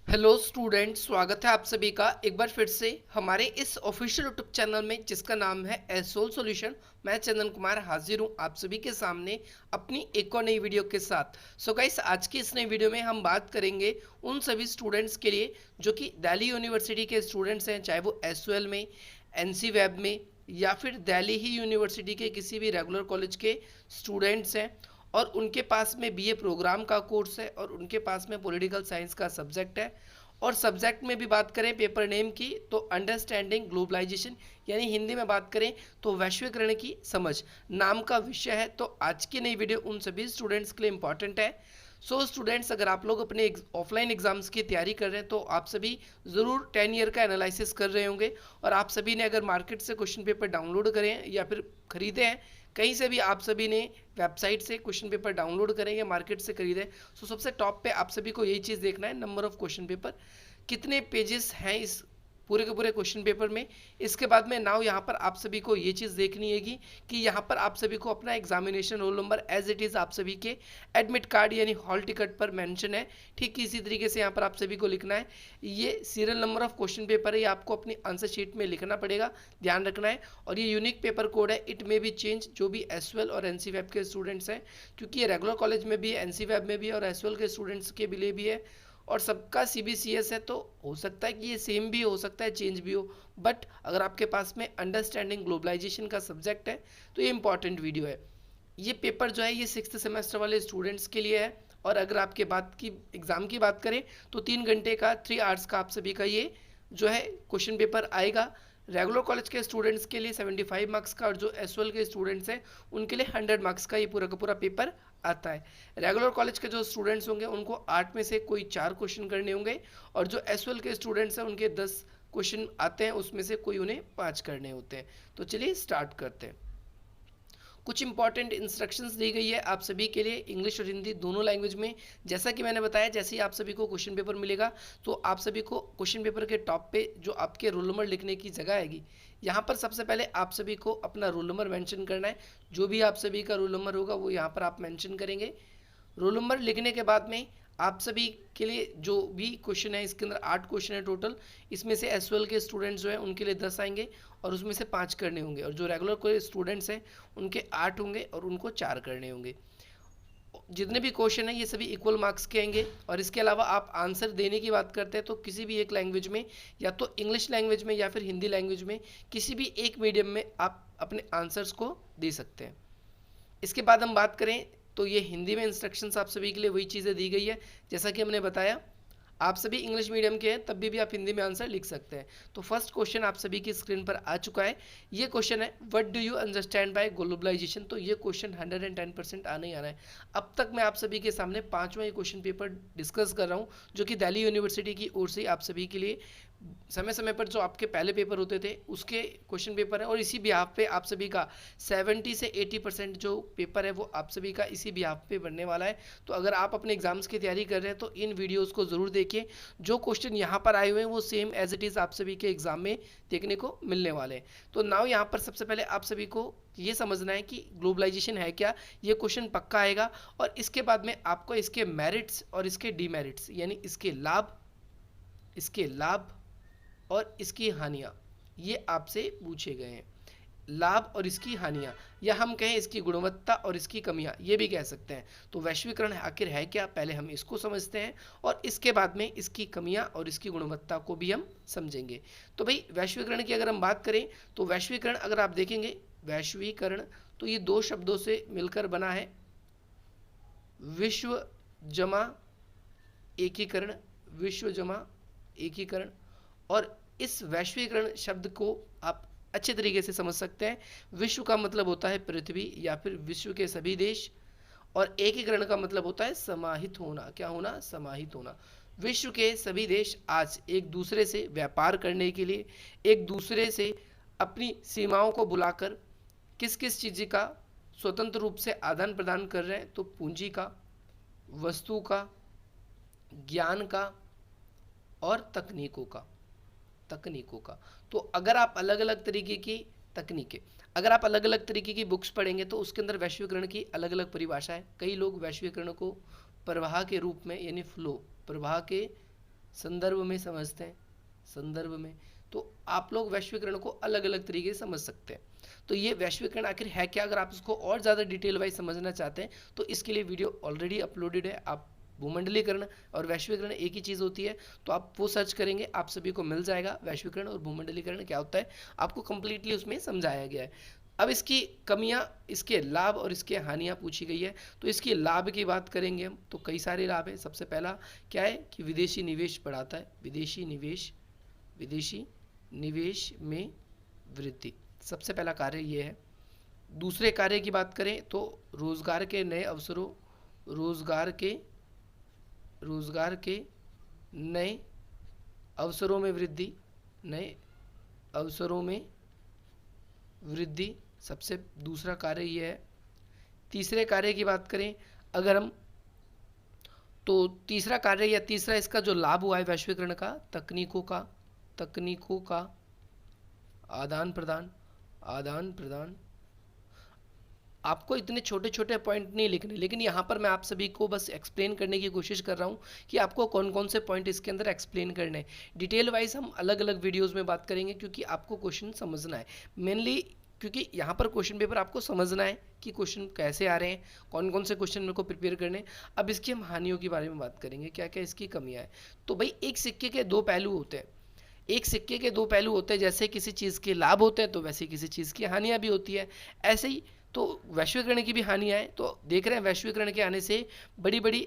Hello student, स्वागत है आप सभी का एक बार फिर से हमारे इस ऑफिशियल यूट्यूब चैनल में जिसका नाम है एसोल सॉल्यूशन। मैं चंदन कुमार हाजिर हूं आप सभी के सामने अपनी एक और नई वीडियो के साथ। सो गाइस, आज की इस नई वीडियो में हम बात करेंगे उन सभी स्टूडेंट्स के लिए जो कि दिल्ली यूनिवर्सिटी के स्टूडेंट्स हैं, चाहे वो एसओएल में, एनसी वेब में या फिर दिल्ली ही यूनिवर्सिटी के किसी भी रेगुलर कॉलेज के स्टूडेंट्स हैं और उनके पास में बीए प्रोग्राम का कोर्स है और उनके पास में पॉलिटिकल साइंस का सब्जेक्ट है। और सब्जेक्ट में भी बात करें पेपर नेम की तो अंडरस्टैंडिंग ग्लोबलाइजेशन, यानी हिंदी में बात करें तो वैश्वीकरण की समझ नाम का विषय है। तो आज की नई वीडियो उन सभी स्टूडेंट्स के लिए इंपॉर्टेंट है। सो स्टूडेंट्स, अगर आप लोग अपने ऑफलाइन एग्जाम्स की तैयारी कर रहे हैं तो आप सभी ज़रूर 10 ईयर का एनालिसिस कर रहे होंगे और आप सभी ने अगर मार्केट से क्वेश्चन पेपर डाउनलोड करें या फिर खरीदे हैं, कहीं से भी आप सभी ने वेबसाइट से क्वेश्चन पेपर डाउनलोड करें या मार्केट से खरीदें, तो सबसे टॉप पे आप सभी को यही चीज़ देखना है, नंबर ऑफ क्वेश्चन पेपर, कितने पेजेस हैं इस पूरे के पूरे क्वेश्चन पेपर में। इसके बाद में नाउ यहाँ पर आप सभी को ये चीज़ देखनी है कि यहाँ पर आप सभी को अपना examination roll number as it is आप सभी के एडमिट कार्ड यानी हॉल टिकट पर मेंशन है। ठीक इसी तरीके से यहाँ पर आप सभी को लिखना है। ये serial number of question paper है, ये आपको अपनी आंसर शीट में लिखना पड़ेगा, ध्यान रखना है। और ये यूनिक पेपर कोड है, इट मे बी चेंज, जो भी एसवेल और एनसी वेब के स्टूडेंट्स हैं, क्योंकि ये रेगुलर कॉलेज में भी है, एनसी वेब में भी है और एसवेल के स्टूडेंट्स के लिए भी है और सबका सीबीसीएस है, तो हो सकता है कि ये सेम भी हो सकता है, चेंज भी हो। बट अगर आपके पास में अंडरस्टैंडिंग ग्लोबलाइजेशन का सब्जेक्ट है तो ये इंपॉर्टेंट वीडियो है। ये पेपर जो है ये 6th सेमेस्टर वाले स्टूडेंट्स के लिए है। और अगर आपके बात की एग्ज़ाम की बात करें तो 3 घंटे का 3 आवर्स का आप सभी का ये जो है क्वेश्चन पेपर आएगा। रेगुलर कॉलेज के स्टूडेंट्स के लिए 75 मार्क्स का और जो एसओएल के स्टूडेंट्स हैं उनके लिए 100 मार्क्स का ये पूरा का पूरा पेपर आता है। रेगुलर कॉलेज के जो स्टूडेंट्स होंगे उनको 8 में से कोई 4 क्वेश्चन करने होंगे और जो एसओएल के स्टूडेंट्स हैं उनके 10 क्वेश्चन आते हैं, उसमें से कोई उन्हें 5 करने होते हैं। तो चलिए स्टार्ट करते हैं। कुछ इंपॉर्टेंट इंस्ट्रक्शंस दी गई है आप सभी के लिए, इंग्लिश और हिंदी दोनों लैंग्वेज में। जैसा कि मैंने बताया, जैसे ही आप सभी को क्वेश्चन पेपर मिलेगा तो आप सभी को क्वेश्चन पेपर के टॉप पे जो आपके रोल नंबर लिखने की जगह आएगी, यहाँ पर सबसे पहले आप सभी को अपना रोल नंबर मेंशन करना है। जो भी आप सभी का रोल नंबर होगा वो यहाँ पर आप मेंशन करेंगे। रोल नंबर लिखने के बाद में आप सभी के लिए जो भी क्वेश्चन है, इसके अंदर 8 क्वेश्चन है टोटल, इसमें से एसओएल के स्टूडेंट्स जो है उनके लिए 10 आएंगे और उसमें से 5 करने होंगे और जो रेगुलर कोई स्टूडेंट्स हैं उनके 8 होंगे और उनको 4 करने होंगे। जितने भी क्वेश्चन हैं ये सभी इक्वल मार्क्स के आएंगे। और इसके अलावा आप आंसर देने की बात करते हैं तो किसी भी एक लैंग्वेज में, या तो इंग्लिश लैंग्वेज में या फिर हिंदी लैंग्वेज में, किसी भी एक मीडियम में आप अपने आंसर्स को दे सकते हैं। इसके बाद हम बात करें तो ये हिंदी में इंस्ट्रक्शंस आप सभी के लिए वही चीज़ें दी गई है जैसा कि हमने बताया। आप सभी इंग्लिश मीडियम के हैं तब भी आप हिंदी में आंसर लिख सकते हैं। तो फर्स्ट क्वेश्चन आप सभी की स्क्रीन पर आ चुका है। ये क्वेश्चन है, what do you understand by globalisation. तो ये क्वेश्चन 110% आने ही आना है। अब तक मैं आप सभी के सामने 5वां ये क्वेश्चन पेपर डिस्कस कर रहा हूँ जो कि दिल्ली यूनिवर्सिटी की ओर से आप सभी के लिए समय समय पर जो आपके पहले पेपर होते थे उसके क्वेश्चन पेपर है। और इसी बिहाफ पे आप सभी का 70 से 80% जो पेपर है वो आप सभी का इसी बिहाफ पे बनने वाला है। तो अगर आप अपने एग्जाम्स की तैयारी कर रहे हैं तो इन वीडियोस को ज़रूर देखिए। जो क्वेश्चन यहाँ पर आए हुए हैं वो सेम एज इट इज़ आप सभी के एग्जाम में देखने को मिलने वाले हैं। तो नाउ यहाँ पर सबसे पहले आप सभी को ये समझना है कि ग्लोबलाइजेशन है क्या। ये क्वेश्चन पक्का आएगा और इसके बाद में आपको इसके मेरिट्स और इसके डीमेरिट्स, यानी इसके लाभ और इसकी हानियाँ, ये आपसे पूछे गए हैं। लाभ और इसकी हानियाँ, या हम कहें इसकी गुणवत्ता और इसकी कमियाँ, ये भी कह सकते हैं। तो वैश्वीकरण आखिर है क्या, पहले हम इसको समझते हैं और इसके बाद में इसकी कमियाँ और इसकी गुणवत्ता को भी हम समझेंगे। तो भाई वैश्वीकरण की अगर हम बात करें तो वैश्वीकरण अगर आप देखेंगे, वैश्वीकरण तो ये 2 शब्दों से मिलकर बना है, विश्व जमा एकीकरण, विश्व जमा एकीकरण। और इस वैश्वीकरण शब्द को आप अच्छे तरीके से समझ सकते हैं। विश्व का मतलब होता है पृथ्वी या फिर विश्व के सभी देश, और एकीकरण का मतलब होता है समाहित होना। क्या होना, समाहित होना। विश्व के सभी देश आज एक दूसरे से व्यापार करने के लिए, एक दूसरे से अपनी सीमाओं को बुलाकर किस किस चीज़ का स्वतंत्र रूप से आदान प्रदान कर रहे हैं, तो पूंजी का, वस्तु का, ज्ञान का और तकनीकों का। तो अगर आप अलग अलग तरीके की तकनीकें, अगर आप अलग अलग तरीके की बुक्स पढ़ेंगे तो उसके अंदर वैश्वीकरण की अलग अलग परिभाषा है। कई लोग वैश्वीकरण को प्रवाह के रूप में, यानी फ्लो, प्रवाह के संदर्भ में समझते हैं, संदर्भ में। तो आप लोग वैश्वीकरण को अलग अलग तरीके से समझ सकते हैं। तो ये वैश्वीकरण आखिर है क्या, अगर आप इसको और ज़्यादा डिटेल वाइज समझना चाहते हैं तो इसके लिए वीडियो ऑलरेडी अपलोडेड है। आप भूमंडलीकरण और वैश्वीकरण एक ही चीज़ होती है, तो आप वो सर्च करेंगे, आप सभी को मिल जाएगा वैश्वीकरण और भूमंडलीकरण क्या होता है, आपको कंप्लीटली उसमें समझाया गया है। अब इसकी कमियां, इसके लाभ और इसके हानियां पूछी गई है। तो इसके लाभ की बात करेंगे हम तो कई सारे लाभ है। सबसे पहला क्या है कि विदेशी निवेश बढ़ाता है, विदेशी निवेश में वृद्धि, सबसे पहला कार्य ये है। दूसरे कार्य की बात करें तो रोजगार के नए अवसरों, रोजगार के नए अवसरों में वृद्धि, नए अवसरों में वृद्धि, सबसे दूसरा कार्य यह है। तीसरे कार्य की बात करें अगर हम, तो तीसरा कार्य या तीसरा इसका जो लाभ हुआ है वैश्वीकरण का, तकनीकों का आदान प्रदान। आपको इतने छोटे छोटे पॉइंट नहीं लिखने, लेकिन यहाँ पर मैं आप सभी को बस एक्सप्लेन करने की कोशिश कर रहा हूँ कि आपको कौन कौन से पॉइंट इसके अंदर एक्सप्लेन करने हैं। डिटेल वाइज हम अलग अलग वीडियोस में बात करेंगे, क्योंकि आपको क्वेश्चन समझना है मेनली, क्योंकि यहाँ पर क्वेश्चन पेपर आपको समझना है कि क्वेश्चन कैसे आ रहे हैं, कौन कौन से क्वेश्चन मेरे को प्रिपेयर करने। अब इसकी हम हानियों के बारे में बात करेंगे, क्या क्या इसकी कमियाँ हैं। तो भाई एक सिक्के के दो पहलू होते हैं, एक सिक्के के दो पहलू होते हैं। जैसे किसी चीज़ के लाभ होते हैं तो वैसे किसी चीज़ की हानियाँ भी होती है। ऐसे ही तो वैश्वीकरण की भी हानियाँ हैं। तो देख रहे हैं वैश्वीकरण के आने से बड़े बड़े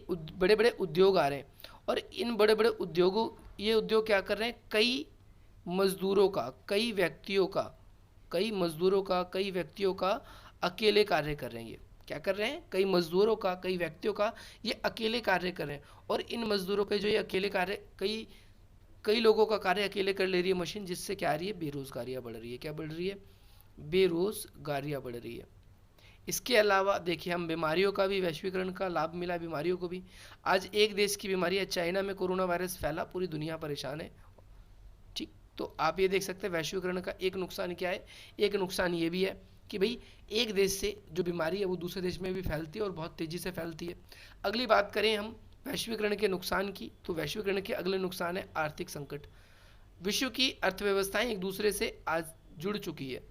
उद्योग आ रहे हैं, और इन बड़े बड़े उद्योगों, ये उद्योग क्या कर रहे हैं, कई मजदूरों का, कई व्यक्तियों का अकेले कार्य कर रहे हैं। ये क्या कर रहे हैं, कई मजदूरों का, कई व्यक्तियों का ये अकेले कार्य कर रहे हैं। और इन मजदूरों के जो ये अकेले कार्य, कई लोगों का कार्य अकेले कर ले रही है मशीन, जिससे क्या आ रही है, बेरोजगारियां बढ़ रही है। क्या बढ़ रही है, बेरोजगारियां बढ़ रही है। इसके अलावा देखिए हम बीमारियों का भी, वैश्वीकरण का लाभ मिला बीमारियों को भी। आज एक देश की बीमारी है, चाइना में कोरोना वायरस फैला, पूरी दुनिया परेशान है। ठीक, तो आप ये देख सकते हैं वैश्वीकरण का एक नुकसान क्या है, एक नुकसान ये भी है कि भाई एक देश से जो बीमारी है वो दूसरे देश में भी फैलती है और बहुत तेजी से फैलती है। अगली बात करें हम वैश्वीकरण के नुकसान की, तो वैश्वीकरण के अगले नुकसान है आर्थिक संकट। विश्व की अर्थव्यवस्थाएं एक दूसरे से आज जुड़ चुकी है।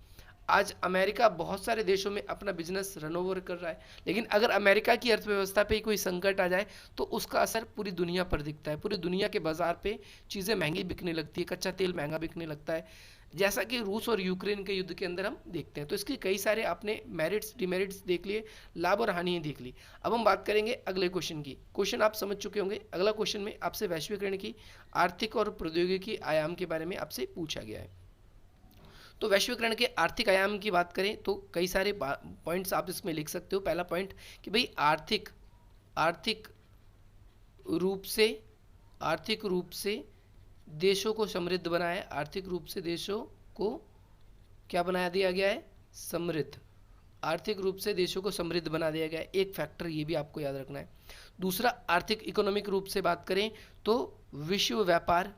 आज अमेरिका बहुत सारे देशों में अपना बिजनेस रन ओवर कर रहा है, लेकिन अगर अमेरिका की अर्थव्यवस्था पे कोई संकट आ जाए तो उसका असर पूरी दुनिया पर दिखता है। पूरी दुनिया के बाजार पे चीज़ें महंगी बिकने लगती है, कच्चा तेल महंगा बिकने लगता है, जैसा कि रूस और यूक्रेन के युद्ध के अंदर हम देखते हैं। तो इसके कई सारे आपने मेरिट्स डिमेरिट्स देख लिए, लाभ और हानियाँ देख ली। अब हम बात करेंगे अगले क्वेश्चन की। क्वेश्चन आप समझ चुके होंगे। अगला क्वेश्चन में आपसे वैश्वीकरण की आर्थिक और प्रौद्योगिकी आयाम के बारे में आपसे पूछा गया है। तो वैश्वीकरण के आर्थिक आयाम की बात करें तो कई सारे पॉइंट्स आप इसमें लिख सकते हो। पहला पॉइंट कि भाई आर्थिक रूप से देशों को समृद्ध बनाया, आर्थिक रूप से देशों को क्या बना दिया गया है, समृद्ध। आर्थिक रूप से देशों को समृद्ध बना दिया गया है, एक फैक्टर ये भी आपको याद रखना है। दूसरा, आर्थिक इकोनॉमिक रूप से बात करें तो विश्व व्यापार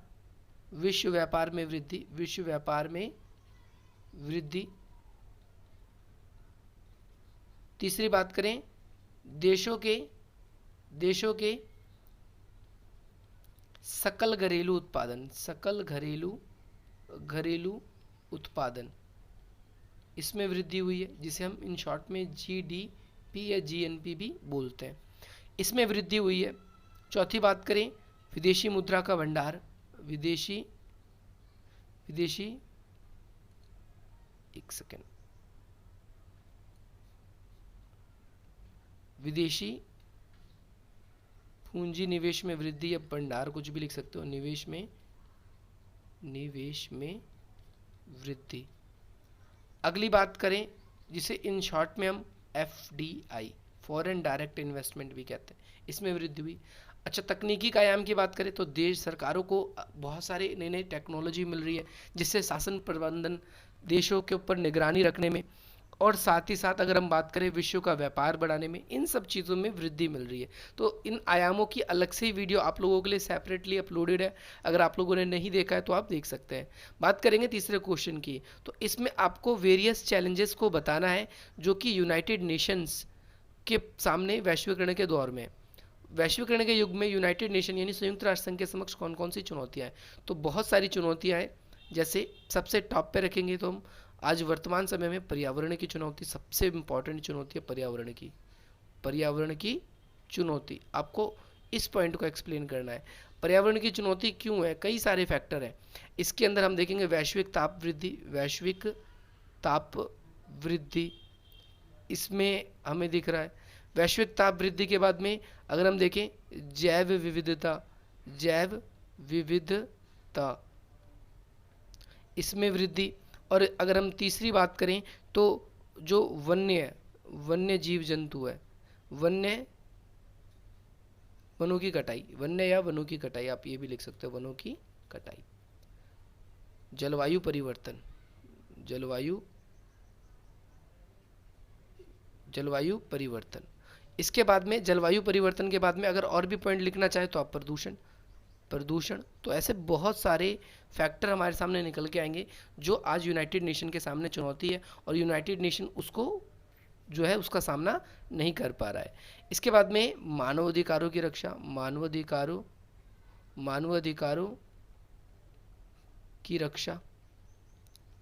में वृद्धि। तीसरी बात करें देशों के सकल घरेलू उत्पादन, इसमें वृद्धि हुई है, जिसे हम इन शॉर्ट में जीडीपी या जीएनपी भी बोलते हैं, इसमें वृद्धि हुई है। चौथी बात करें विदेशी मुद्रा का भंडार, विदेशी पूंजी निवेश में वृद्धि या भंडार, कुछ भी लिख सकते हो, निवेश में वृद्धि। अगली बात करें जिसे इन शॉर्ट में हम एफडीआई, फॉरेन डायरेक्ट इन्वेस्टमेंट भी कहते हैं, इसमें वृद्धि हुई। अच्छा, तकनीकी का आयाम की बात करें तो देश सरकारों को बहुत सारे नई टेक्नोलॉजी मिल रही है, जिससे शासन प्रबंधन, देशों के ऊपर निगरानी रखने में, और साथ ही साथ अगर हम बात करें विश्व का व्यापार बढ़ाने में, इन सब चीज़ों में वृद्धि मिल रही है। तो इन आयामों की अलग से वीडियो आप लोगों के लिए सेपरेटली अपलोडेड है, अगर आप लोगों ने नहीं देखा है तो आप देख सकते हैं। बात करेंगे तीसरे क्वेश्चन की, तो इसमें आपको वेरियस चैलेंजेस को बताना है जो कि यूनाइटेड नेशंस के सामने वैश्वीकरण के दौर में, वैश्वीकरण के युग में यूनाइटेड नेशन यानी संयुक्त राष्ट्र संघ के समक्ष कौन कौन सी चुनौतियां हैं? तो बहुत सारी चुनौतियां हैं। जैसे सबसे टॉप पे रखेंगे तो हम आज वर्तमान समय में पर्यावरण की चुनौती, सबसे इम्पोर्टेंट चुनौती है पर्यावरण की चुनौती। आपको इस पॉइंट को एक्सप्लेन करना है। पर्यावरण की चुनौती क्यों है? कई सारे फैक्टर हैं। इसके अंदर हम देखेंगे वैश्विक ताप वृद्धि इसमें हमें दिख रहा है। वैश्विक ताप वृद्धि के बाद में अगर हम देखें जैव विविधता इसमें वृद्धि। और अगर हम तीसरी बात करें तो जो वन्य जीव जंतु है, वनों की कटाई, वन्य या वनों की कटाई, आप ये भी लिख सकते हो, वनों की कटाई। जलवायु परिवर्तन। इसके बाद में जलवायु परिवर्तन के बाद में अगर और भी पॉइंट लिखना चाहे तो आप प्रदूषण। तो ऐसे बहुत सारे फैक्टर हमारे सामने निकल के आएंगे जो आज यूनाइटेड नेशन के सामने चुनौती है और यूनाइटेड नेशन उसको जो है उसका सामना नहीं कर पा रहा है। इसके बाद में मानवाधिकारों की रक्षा, मानवाधिकारों की रक्षा,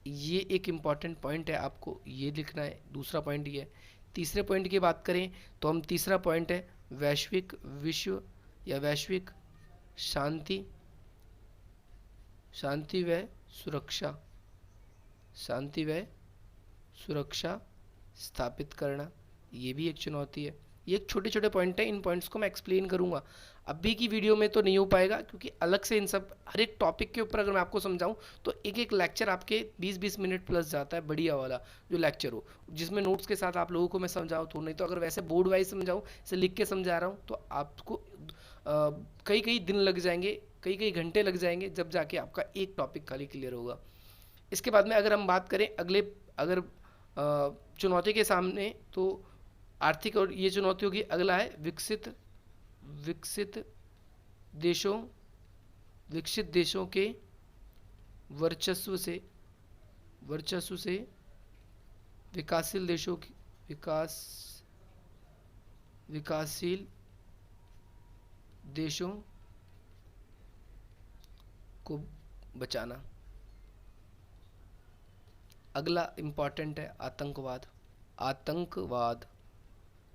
ये एक इम्पॉर्टेंट पॉइंट है, आपको ये लिखना है। दूसरा पॉइंट ये है। तीसरे पॉइंट की बात करें तो हम तीसरा पॉइंट है वैश्विक विश्व या वैश्विक शांति व सुरक्षा स्थापित करना, ये भी एक चुनौती है। ये एक छोटे छोटे पॉइंट है, इन पॉइंट्स को मैं एक्सप्लेन करूंगा। अभी की वीडियो में तो नहीं हो पाएगा क्योंकि अलग से इन सब हर एक टॉपिक के ऊपर अगर मैं आपको समझाऊं तो एक एक लेक्चर आपके 20-20 मिनट प्लस जाता है, बढ़िया वाला जो लेक्चर हो जिसमें नोट्स के साथ आप लोगों को मैं समझाऊं। तो नहीं तो अगर वैसे बोर्ड वाइज समझाऊं, इसे लिख के समझा रहा हूं तो आपको कई कई दिन लग जाएंगे, कई कई घंटे लग जाएंगे, जब जाके आपका एक टॉपिक खाली क्लियर होगा। इसके बाद में अगर हम बात करें अगर चुनौती के सामने तो आर्थिक और ये चुनौती होगी। अगला है विकसित देशों के वर्चस्व से विकासशील देशों को बचाना। अगला इंपॉर्टेंट है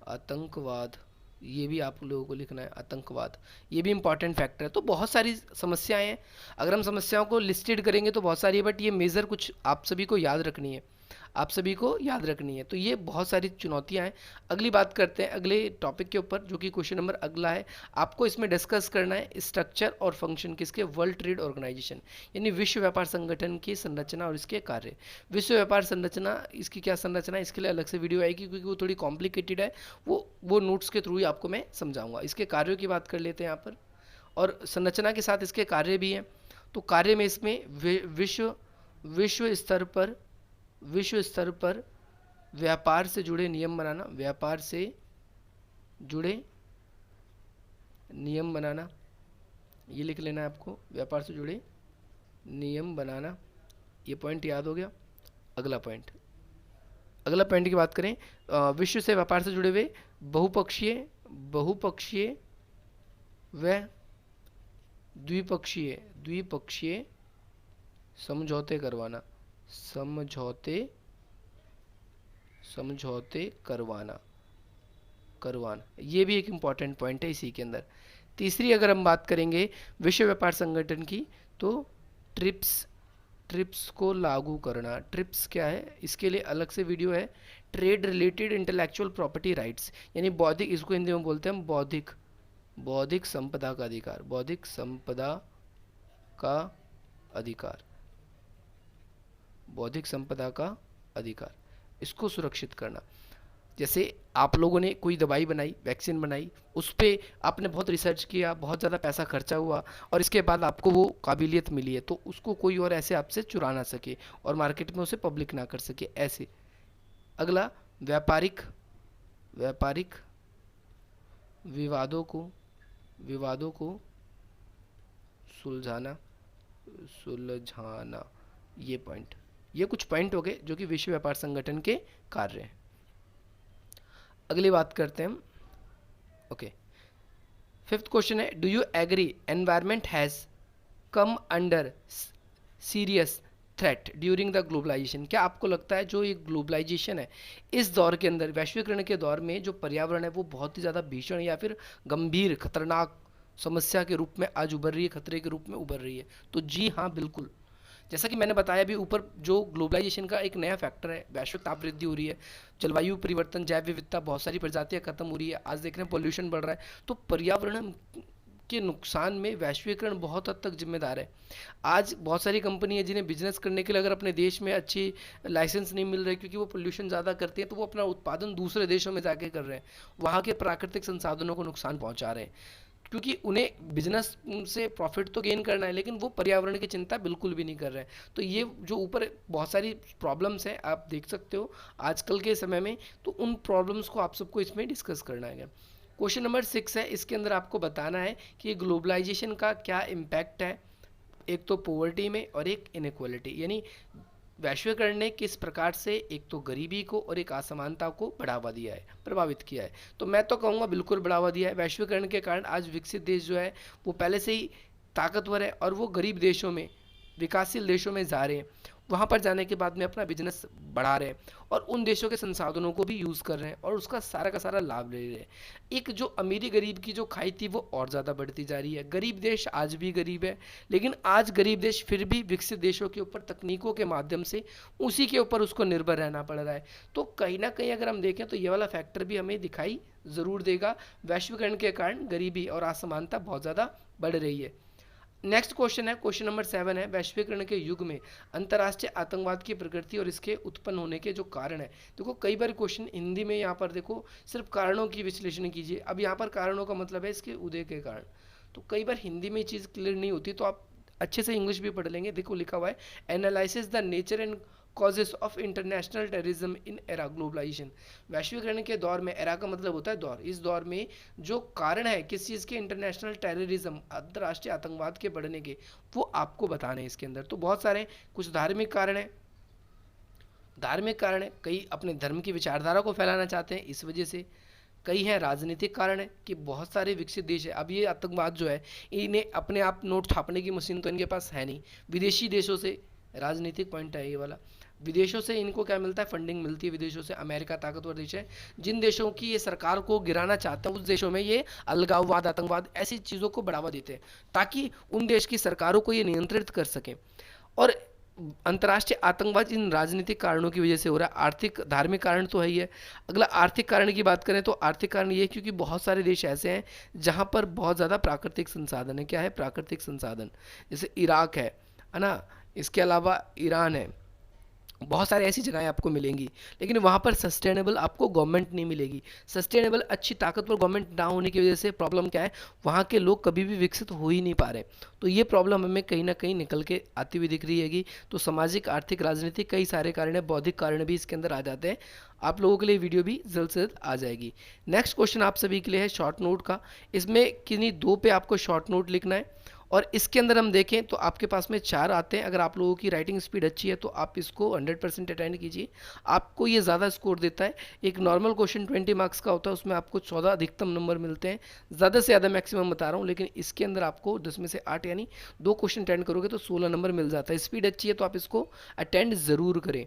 आतंकवाद, ये भी आप लोगों को लिखना है। आतंकवाद ये भी इंपॉर्टेंट फैक्टर है। तो बहुत सारी समस्याएं हैं, अगर हम समस्याओं को लिस्टेड करेंगे तो बहुत सारी है, बट ये मेजर कुछ आप सभी को याद रखनी है। तो ये बहुत सारी चुनौतियां हैं। अगली बात करते हैं अगले टॉपिक के ऊपर, जो कि क्वेश्चन नंबर अगला है। आपको इसमें डिस्कस करना है स्ट्रक्चर और फंक्शन किसके, वर्ल्ड ट्रेड ऑर्गेनाइजेशन यानी विश्व व्यापार संगठन की संरचना और इसके कार्य। विश्व व्यापार संरचना, इसकी क्या संरचना है, इसके लिए अलग से वीडियो आएगी क्योंकि वो थोड़ी कॉम्प्लिकेटेड है, वो नोट्स के थ्रू ही आपको मैं समझाऊंगा। इसके कार्यों की बात कर लेते हैं यहाँ पर, और संरचना के साथ इसके कार्य भी हैं। तो कार्य में इसमें विश्व स्तर पर व्यापार से जुड़े नियम बनाना, ये लिख लेना है आपको, व्यापार से जुड़े नियम बनाना। ये पॉइंट याद हो गया। अगला पॉइंट की बात करें, विश्व से व्यापार से जुड़े हुए बहुपक्षीय व द्विपक्षीय समझौते करवाना, ये भी एक इम्पॉर्टेंट पॉइंट है इसी के अंदर। तीसरी अगर हम बात करेंगे विश्व व्यापार संगठन की, तो ट्रिप्स को लागू करना। ट्रिप्स क्या है, इसके लिए अलग से वीडियो है। Trade related intellectual property rights यानी बौद्धिक, इसको हिंदी में बोलते हैं बौद्धिक संपदा का अधिकार, इसको सुरक्षित करना। जैसे आप लोगों ने कोई दवाई बनाई, वैक्सीन बनाई, उस पर आपने बहुत रिसर्च किया, बहुत ज़्यादा पैसा खर्चा हुआ और इसके बाद आपको वो काबिलियत मिली है, तो उसको कोई और ऐसे आपसे चुरा ना सके और मार्केट में उसे पब्लिक ना कर सके, ऐसे। अगला व्यापारिक विवादों को सुलझाना, ये कुछ पॉइंट हो गए जो कि विश्व व्यापार संगठन के कार्य हैं। अगली बात करते हैं हम, ओके। फिफ्थ क्वेश्चन है, do you agree environment has come under serious threat during the globalisation? क्या आपको लगता है जो ये ग्लोबलाइजेशन है इस दौर के अंदर, वैश्वीकरण के दौर में जो पर्यावरण है वो बहुत ही ज़्यादा भीषण या फिर गंभीर खतरनाक समस्या के रूप में आज उभर रही है, खतरे के रूप में उभर रही है? तो जी हाँ, बिल्कुल। जैसा कि मैंने बताया अभी ऊपर, जो ग्लोबलाइजेशन का एक नया फैक्टर है, वैश्विक ताप वृद्धि हो रही है, जलवायु परिवर्तन, जैव विविधता, बहुत सारी प्रजातियां खत्म हो रही है, आज देख रहे हैं पॉल्यूशन बढ़ रहा है, तो पर्यावरण के नुकसान में वैश्वीकरण बहुत हद तक जिम्मेदार है। आज बहुत सारी कंपनी है जिन्हें बिजनेस करने के लिए अगर अपने देश में अच्छी लाइसेंस नहीं मिल रहे क्योंकि वो पोल्यूशन ज़्यादा करती है, तो वो अपना उत्पादन दूसरे देशों में जाके कर रहे हैं, वहाँ के प्राकृतिक संसाधनों को नुकसान पहुँचा रहे हैं, क्योंकि उन्हें बिजनेस से प्रॉफिट तो गेन करना है लेकिन वो पर्यावरण की चिंता बिल्कुल भी नहीं कर रहे हैं। तो ये जो ऊपर बहुत सारी प्रॉब्लम्स हैं आप देख सकते हो आजकल के समय में, तो उन प्रॉब्लम्स को आप सबको इसमें डिस्कस करना है। क्वेश्चन नंबर 6 है, इसके अंदर आपको बताना है कि ग्लोबलाइजेशन का क्या इम्पैक्ट है, एक तो पॉवर्टी में और एक इनइक्वालिटी, यानी वैश्वीकरण ने किस प्रकार से एक तो गरीबी को और एक असमानता को बढ़ावा दिया है, प्रभावित किया है। तो मैं तो कहूँगा बिल्कुल बढ़ावा दिया है। वैश्वीकरण के कारण आज विकसित देश जो है वो पहले से ही ताकतवर है और वो गरीब देशों में, विकासशील देशों में जा रहे हैं, वहाँ पर जाने के बाद में अपना बिजनेस बढ़ा रहे हैं और उन देशों के संसाधनों को भी यूज़ कर रहे हैं और उसका सारा का सारा लाभ ले रहे हैं। एक जो अमीरी गरीब की जो खाई थी वो और ज़्यादा बढ़ती जा रही है। गरीब देश आज भी गरीब है, लेकिन आज गरीब देश फिर भी विकसित देशों के ऊपर तकनीकों के माध्यम से उसी के ऊपर उसको निर्भर रहना पड़ रहा है। तो कहीं ना कहीं अगर हम देखें तो ये वाला फैक्टर भी हमें दिखाई ज़रूर देगा, वैश्वीकरण के कारण गरीबी और असमानता बहुत ज़्यादा बढ़ रही है। नेक्स्ट क्वेश्चन है, क्वेश्चन नंबर 7 है, वैश्वीकरण के युग में अंतर्राष्ट्रीय आतंकवाद की प्रकृति और इसके उत्पन्न होने के जो कारण है। देखो कई बार क्वेश्चन हिंदी में यहाँ पर देखो सिर्फ कारणों की विश्लेषण कीजिए, अब यहाँ पर कारणों का मतलब है इसके उदय के कारण, तो कई बार हिंदी में चीज़ क्लियर नहीं होती, तो आप अच्छे से इंग्लिश भी पढ़ लेंगे। देखो लिखा हुआ है, analysis the nature and causes of international terrorism in era globalisation. वैश्वीकरण के दौर में, एरा का मतलब होता है दौर, इस दौर में जो कारण है किस चीज़ के, इंटरनेशनल टेररिज्म, अंतर्राष्ट्रीय आतंकवाद के बढ़ने के, वो आपको बताने हैं इसके अंदर। तो बहुत सारे कुछ धार्मिक कारण है, कई अपने धर्म की विचारधारा को फैलाना चाहते हैं इस वजह से, कई हैं राजनीतिक कारण है कि बहुत सारे विकसित देश है, अब ये आतंकवाद जो है इन्हें अपने आप नोट छापने की मशीन तो इनके पास है नहीं, विदेशी देशों से, राजनीतिक पॉइंट है ये वाला, विदेशों से इनको क्या मिलता है, फंडिंग मिलती है विदेशों से। अमेरिका ताकतवर देश है, जिन देशों की ये सरकार को गिराना चाहते हैं उस देशों में ये अलगाववाद, आतंकवाद, ऐसी चीज़ों को बढ़ावा देते हैं ताकि उन देश की सरकारों को ये नियंत्रित कर सकें। और अंतर्राष्ट्रीय आतंकवाद इन राजनीतिक कारणों की वजह से हो रहा है। आर्थिक धार्मिक कारण तो है ही है। अगला आर्थिक कारण की बात करें तो आर्थिक कारण ये है क्योंकि बहुत सारे देश ऐसे हैं जहाँ पर बहुत ज़्यादा प्राकृतिक संसाधन है। क्या है? प्राकृतिक संसाधन, जैसे इराक है ना, इसके अलावा ईरान है, बहुत सारे ऐसी जगहें आपको मिलेंगी, लेकिन वहाँ पर सस्टेनेबल आपको गवर्नमेंट नहीं मिलेगी। सस्टेनेबल अच्छी ताकतवर गवर्नमेंट ना होने की वजह से प्रॉब्लम क्या है, वहाँ के लोग कभी भी विकसित हो ही नहीं पा रहे। तो ये प्रॉब्लम हमें कहीं ना कहीं निकल के आती हुई दिख रही हैगी। तो सामाजिक, आर्थिक, राजनीतिक कई सारे कारण है, बौद्धिक कारण भी इसके अंदर आ जाते हैं। आप लोगों के लिए वीडियो भी जल्द से जल्द आ जाएगी। नेक्स्ट क्वेश्चन आप सभी के लिए है शॉर्ट नोट का। इसमें किन्हीं दो पे आपको शॉर्ट नोट लिखना है और इसके अंदर हम देखें तो आपके पास में 4 आते हैं। अगर आप लोगों की राइटिंग स्पीड अच्छी है तो आप इसको 100% अटेंड कीजिए, आपको ये ज़्यादा स्कोर देता है। एक नॉर्मल क्वेश्चन 20 मार्क्स का होता है, उसमें आपको 14 अधिकतम नंबर मिलते हैं, ज़्यादा से ज़्यादा मैक्सिमम बता रहा हूँ, लेकिन इसके अंदर आपको 10 में से 8 यानी 2 क्वेश्चन अटेंड करोगे तो 16 नंबर मिल जाता है। स्पीड अच्छी है तो आप इसको अटेंड ज़रूर करें।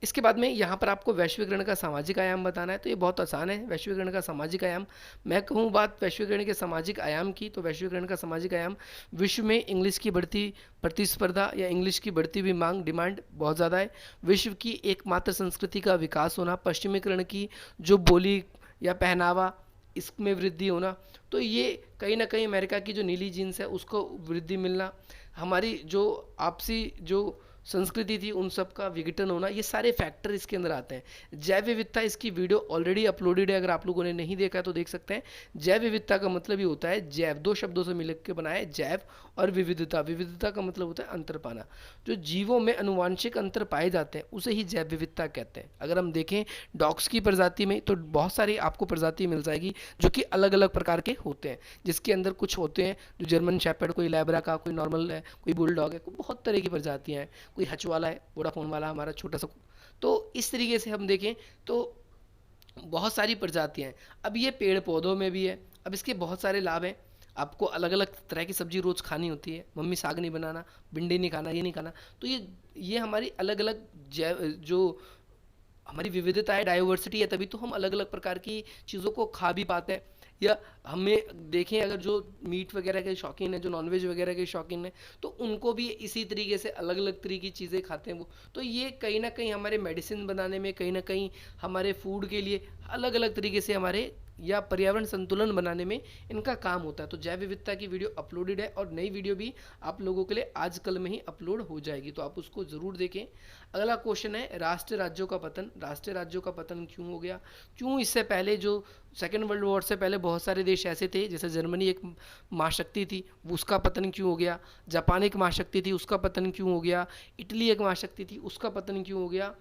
इसके बाद में यहाँ पर आपको वैश्वीकरण का सामाजिक आयाम बताना है, तो ये बहुत आसान है। वैश्वीकरण का सामाजिक आयाम, मैं कहूँ बात वैश्वीकरण के सामाजिक आयाम की, तो वैश्वीकरण का सामाजिक आयाम, विश्व में इंग्लिश की बढ़ती प्रतिस्पर्धा या इंग्लिश की बढ़ती हुई मांग, डिमांड बहुत ज़्यादा है। विश्व की एकमात्र संस्कृति का विकास होना, पश्चिमीकरण की जो बोली या पहनावा, इसमें वृद्धि होना, तो ये कहीं ना कहीं अमेरिका की जो नीली जीन्स है उसको वृद्धि मिलना, हमारी जो आपसी जो संस्कृति थी उन सब का विघटन होना, ये सारे फैक्टर इसके अंदर आते हैं। जैव विविधता, इसकी वीडियो ऑलरेडी अपलोडेड है, अगर आप लोगों ने नहीं देखा है तो देख सकते हैं। जैव विविधता का मतलब ही होता है, जैव 2 शब्दों से मिलकर बना है, जैव और विविधता। विविधता का मतलब होता है अंतर पाना। जो जीवों में अनुवांशिक अंतर पाए जाते हैं उसे ही जैव विविधता कहते हैं। अगर हम देखें डॉग्स की प्रजाति में तो बहुत सारी आपको प्रजाति मिल जाएगी जो कि अलग अलग प्रकार के होते हैं, जिसके अंदर कुछ होते हैं जो जर्मन शेपर्ड, कोई लैब्रा का, कोई नॉर्मल है, कोई बुलडॉग है, कोई बहुत तरह की प्रजातियाँ हैं, कोई हच वाला है, वोडाफोन वाला हमारा छोटा सा। तो इस तरीके से हम देखें तो बहुत सारी प्रजातियां हैं। अब ये पेड़ पौधों में भी है, अब इसके बहुत सारे लाभ हैं। आपको अलग अलग तरह की सब्जी रोज़ खानी होती है, मम्मी साग नहीं बनाना, भिंडी नहीं खाना, ये नहीं खाना, तो ये हमारी अलग अलग जैव जो हमारी विविधता है, डाइवर्सिटी है, तभी तो हम अलग अलग प्रकार की चीज़ों को खा भी पाते हैं। या हमें देखें, अगर जो मीट वगैरह के शौकीन है, जो नॉनवेज वगैरह के शौकीन है, तो उनको भी इसी तरीके से अलग अलग तरीके की चीज़ें खाते हैं वो। तो ये कहीं ना कहीं हमारे मेडिसिन बनाने में, कहीं ना कहीं हमारे फूड के लिए अलग अलग तरीके से हमारे या पर्यावरण संतुलन बनाने में इनका काम होता है। तो जैव विविधता की वीडियो अपलोडेड है और नई वीडियो भी आप लोगों के लिए आज कल में ही अपलोड हो जाएगी, तो आप उसको ज़रूर देखें। अगला क्वेश्चन है राष्ट्र राज्यों का पतन। राष्ट्र राज्यों का पतन क्यों हो गया? क्यों इससे पहले जो सेकेंड वर्ल्ड वॉर से पहले बहुत सारे देश ऐसे थे, जैसे जर्मनी एक महाशक्ति थी, उसका पतन क्यों हो गया? जापान एक महाशक्ति थी, उसका पतन क्यों हो गया? इटली एक महाशक्ति थी, उसका पतन क्यों हो गया?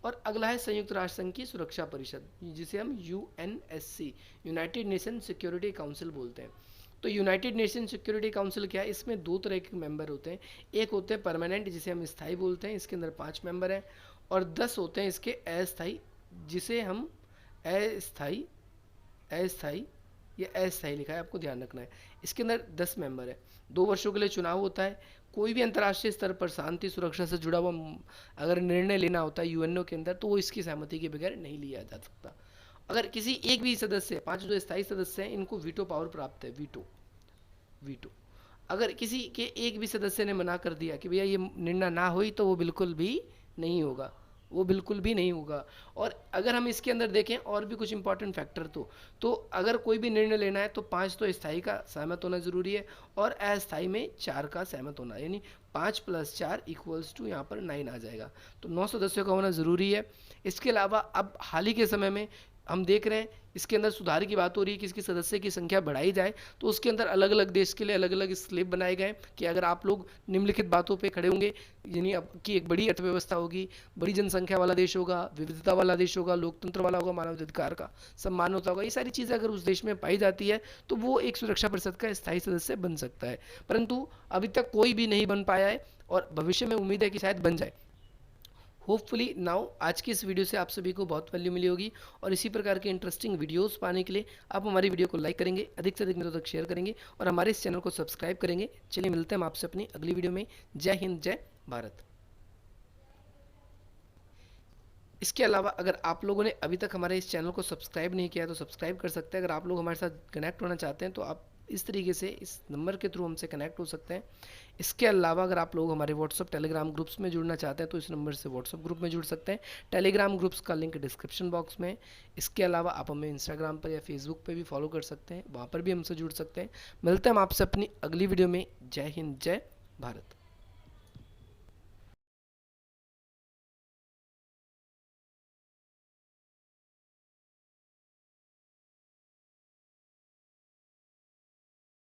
और अगला है संयुक्त राष्ट्र संघ की सुरक्षा परिषद, जिसे हम UNSC, United nation security council बोलते हैं। तो यूनाइटेड नेशन सिक्योरिटी काउंसिल क्या है? इसमें दो तरह के मेंबर होते हैं। एक होते हैं परमानेंट, जिसे हम स्थायी बोलते हैं, इसके अंदर 5 मेंबर हैं, और 10 होते हैं इसके अस्थायी, जिसे हम अस्थायी अस्थायी ये अस्थायी लिखा है, आपको ध्यान रखना है। इसके अंदर 10 मेंबर है। 2 वर्षों के लिए चुनाव होता है। कोई भी अंतर्राष्ट्रीय स्तर पर शांति सुरक्षा से जुड़ा हुआ अगर निर्णय लेना होता है यूएनओ के अंदर, तो वो इसकी सहमति के बगैर नहीं लिया जा सकता। अगर किसी एक भी सदस्य, 5 जो स्थायी सदस्य हैं, इनको वीटो पावर प्राप्त है। वीटो वीटो अगर किसी के एक भी सदस्य ने मना कर दिया कि भैया ये निर्णय ना हुई, तो वो बिल्कुल भी नहीं होगा, वो बिल्कुल भी नहीं होगा। और अगर हम इसके अंदर देखें और भी कुछ इंपॉर्टेंट फैक्टर, तो अगर कोई भी निर्णय लेना है तो 5 तो स्थायी का सहमत होना जरूरी है, और अस्थायी में 4 का सहमत होना, यानी 5 + 4 = यहाँ पर 9 आ जाएगा। तो 9 सदस्यों का होना जरूरी है। इसके अलावा अब हाल ही के समय में हम देख रहे हैं, इसके अंदर सुधार की बात हो रही है कि इसकी सदस्य की संख्या बढ़ाई जाए। तो उसके अंदर अलग अलग देश के लिए अलग अलग स्लैब बनाए गए कि अगर आप लोग निम्नलिखित बातों पे खड़े होंगे, यानी आपकी एक बड़ी अर्थव्यवस्था होगी, बड़ी जनसंख्या वाला देश होगा, विविधता वाला देश होगा, लोकतंत्र वाला होगा, मानवाधिकार का सम्मान होता होगा, ये सारी चीज़ें अगर उस देश में पाई जाती है, तो वो एक सुरक्षा परिषद का स्थायी सदस्य बन सकता है। परंतु अभी तक कोई भी नहीं बन पाया है, और भविष्य में उम्मीद है कि शायद बन जाए। होपफुली नाउ आज की इस वीडियो से आप सभी को बहुत वैल्यू मिली होगी, और इसी प्रकार के इंटरेस्टिंग वीडियोस पाने के लिए आप हमारी वीडियो को लाइक करेंगे, अधिक से अधिक मित्रों तक शेयर करेंगे, और हमारे इस चैनल को सब्सक्राइब करेंगे। चलिए मिलते हैं हम आपसे अपनी अगली वीडियो में। जय हिंद, जय भारत। इसके अलावा अगर आप लोगों ने अभी तक हमारे इस चैनल को सब्सक्राइब नहीं किया तो सब्सक्राइब कर सकते हैं। अगर आप लोग हमारे साथ कनेक्ट होना चाहते हैं तो आप इस तरीके से इस नंबर के थ्रू हमसे कनेक्ट हो सकते हैं। इसके अलावा अगर आप लोग हमारे व्हाट्सअप टेलीग्राम ग्रुप्स में जुड़ना चाहते हैं तो इस नंबर से व्हाट्सअप ग्रुप में जुड़ सकते हैं। टेलीग्राम ग्रुप्स का लिंक डिस्क्रिप्शन बॉक्स में है। इसके अलावा आप हमें इंस्टाग्राम पर या फेसबुक पर भी फॉलो कर सकते हैं, वहाँ पर भी हमसे जुड़ सकते हैं। मिलते हैं हम आपसे अपनी अगली वीडियो में। जय हिंद, जय भारत।